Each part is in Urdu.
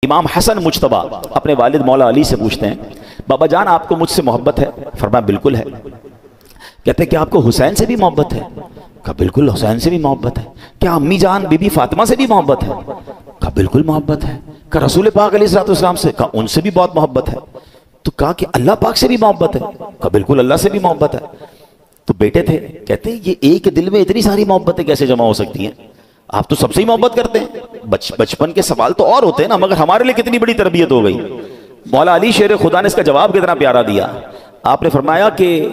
امام حسن مجتبی اپنے والد مولا علی سے پوچھتے ہیں بابا جان آپ کو مجھ سے محبت ہے؟ فرمایا بالکل ہے۔ کہتے ہیں کہ آپ کو حسین سے بھی محبت ہے؟ کہا بالکل حسین سے بھی محبت ہے۔ کیا امی جان بی بی فاطمہ سے بھی محبت ہے؟ کہا بالکل محبت ہے۔ کہا رسول پاک علیہ الصلوۃ والسلام سے؟ کہا ان سے بھی بہت محبت ہے۔ تو کہا کہ اللہ پاک سے بھی محبت ہے؟ کہا بالکل اللہ سے بھی محبت ہے۔ تو بیٹے تھے، کہتے ہیں یہ ایک دل میں اتنی ساری محبتیں کیسے جمع ہو سکتی ہیں؟ آپ تو سب سے ہی محبت کرتے ہیں۔ بچپن کے سوال تو اور ہوتے ہیں نا، مگر ہمارے لیے کتنی بڑی تربیت ہو گئی۔ مولا علی شیر خدا نے اس کا جواب کتنا پیارا دیا۔ آپ نے فرمایا کہ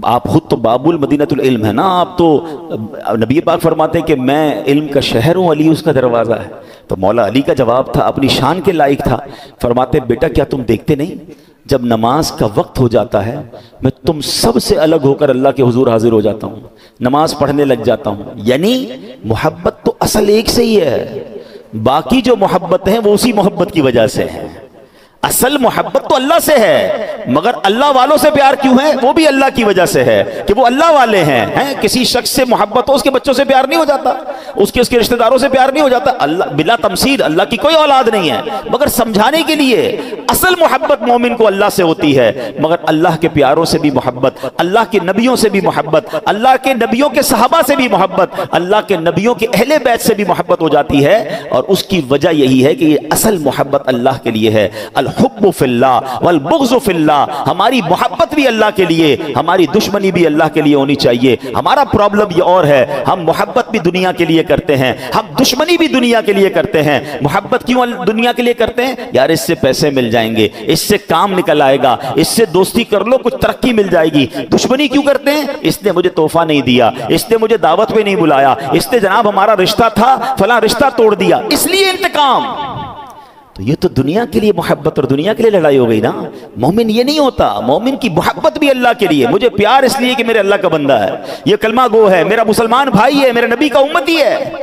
آپ خود تو باب المدینۃ العلم ہے نا، آپ تو نبی پاک فرماتے ہیں کہ میں علم کا شہر ہوں، علی اس کا دروازہ ہے۔ تو مولا علی کا جواب تھا، اپنی شان کے لائق تھا، فرماتے بیٹا کیا تم دیکھتے نہیں جب نماز کا وقت ہو جاتا ہے میں تم سب سے الگ ہو کر اللہ کے حضور حاضر ہو جاتا ہوں، نماز پڑھنے لگ جاتا ہوں۔ یعنی محبت تو اصل ایک سے ہی ہے، باقی جو محبت ہیں وہ اسی محبت کی وجہ سے ہیں۔ اصل محبت تو اللہ سے ہے، مگر اللہ والوں سے پیار کیوں ہے؟ وہ بھی اللہ کی وجہ سے ہے کہ وہ اللہ والے ہیں۔ کسی شخص سے محبت ہو، اس کے بچوں سے پیار نہیں ہو جاتا، اس کے رشتہ داروں سے پیار نہیں ہو جاتا۔ اللہ بلا تمثیل، اللہ کی کوئی اولاد نہیں ہے، مگر سمجھانے کے لیے اصل محبت مومن کو اللہ سے ہوتی ہے، مگر اللہ کے پیاروں سے بھی محبت، اللہ کے نبیوں سے بھی محبت، اللہ کے نبیوں کے صحابہ سے بھی محبت، اللہ کے نبیوں کے اہل بیت سے بھی محبت ہو جاتی ہے۔ اور اس کی وجہ یہی ہے کہ یہ اصل محبت اللہ کے لیے ہے۔ الحب فی اللہ والبغض فی اللہ، ہماری محبت بھی اللہ کے لیے، ہماری دشمنی بھی اللہ کے لیے ہونی چاہیے۔ ہمارا پرابلم یہ اور ہے، ہم محبت بھی دنیا کے لیے کرتے ہیں، ہم دشمنی بھی دنیا کے لیے کرتے ہیں۔ محبت کیوں دنیا کے لیے کرتے ہیں؟ یار اس سے پیسے مل جائیں گے، اس سے کام نکل آئے گا، اس سے دوستی کر لو کچھ ترقی مل جائے گی۔ دشمنی کیوں کرتے ہیں؟ اس نے مجھے تحفہ نہیں دیا، اس نے مجھے دعوت پہ نہیں بلایا، اس نے جناب ہمارا رشتہ تھا فلاں رشتہ توڑ دیا، اس لیے انتقام۔ تو یہ تو دنیا کے لیے محبت اور دنیا کے لیے لڑائی ہو گئی نا۔ مومن یہ نہیں ہوتا، مومن کی محبت بھی اللہ کے لیے، مجھے پیار اس لیے کہ میرے اللہ کا بندہ ہے، یہ کلمہ گو ہے، میرا مسلمان بھائی ہے، میرے نبی کا امتی ہے،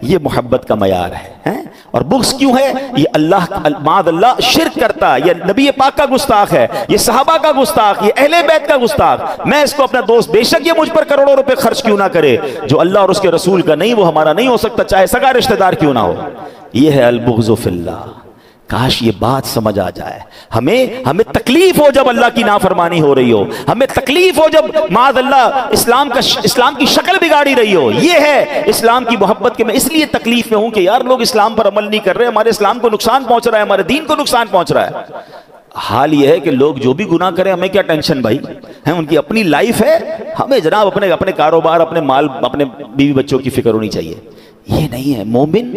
یہ محبت کا معیار ہے۔ اور بغض کیوں ہے؟ یہ اللہ معاذ اللہ شرک کرتا ہے، یہ نبی پاک کا گستاخ ہے، یہ صحابہ کا گستاخ، یہ اہل بیت کا گستاخ، میں اس کو اپنا دوست، بے شک یہ مجھ پر کروڑوں روپے خرچ کیوں نہ کرے، جو اللہ اور اس کے رسول کا نہیں وہ ہمارا نہیں ہو سکتا، چاہے سگا رشتہ دار کیوں نہ ہو۔ یہ ہے البغض فی اللہ۔ کاش یہ بات سمجھ آ جائے، ہمیں تکلیف ہو جب اللہ کی نافرمانی ہو رہی ہو، ہمیں تکلیف ہو جب معاذ اللہ اسلام کی شکل بگاڑی رہی ہو۔ یہ ہے اسلام کی محبت کہ میں اس لیے تکلیف میں ہوں کہ یار لوگ اسلام پر عمل نہیں کر رہے، ہمارے اسلام کو نقصان پہنچ رہا ہے، ہمارے دین کو نقصان پہنچ رہا ہے۔ حال یہ ہے کہ لوگ جو بھی گناہ کریں ہمیں کیا ٹینشن بھائی، ان کی اپنی لائف ہے، ہمیں جناب اپنے کاروبار، اپنے مال، اپنے بیوی بچوں کی فکر ہونی چاہیے۔ یہ نہیں ہے، مومن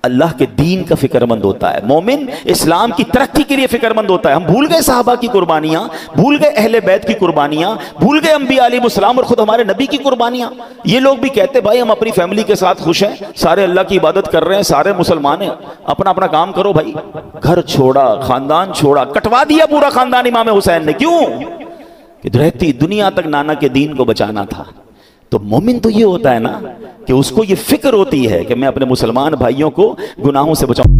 اللہ کے دین کا فکر مند ہوتا ہے، مومن اسلام کی ترقی کے لیے فکر مند ہوتا ہے۔ ہم بھول گئے صحابہ کی قربانیاں، بھول گئے اہل بیت کی قربانیاں، بھول گئے انبیاء علیہ السلام اور خود ہمارے نبی کی قربانیاں۔ یہ لوگ بھی کہتے بھائی ہم اپنی فیملی کے ساتھ خوش ہیں، سارے اللہ کی عبادت کر رہے ہیں، سارے مسلمان ہیں، اپنا اپنا کام کرو بھائی۔ گھر چھوڑا، خاندان چھوڑا، کٹوا دیا پورا خاندان امام حسین نے، کیوں؟ کہ رہتی دنیا تک نانا کے دین کو بچانا تھا۔ تو مومن تو یہ ہوتا ہے نا کہ اس کو یہ فکر ہوتی ہے کہ میں اپنے مسلمان بھائیوں کو گناہوں سے بچاؤں۔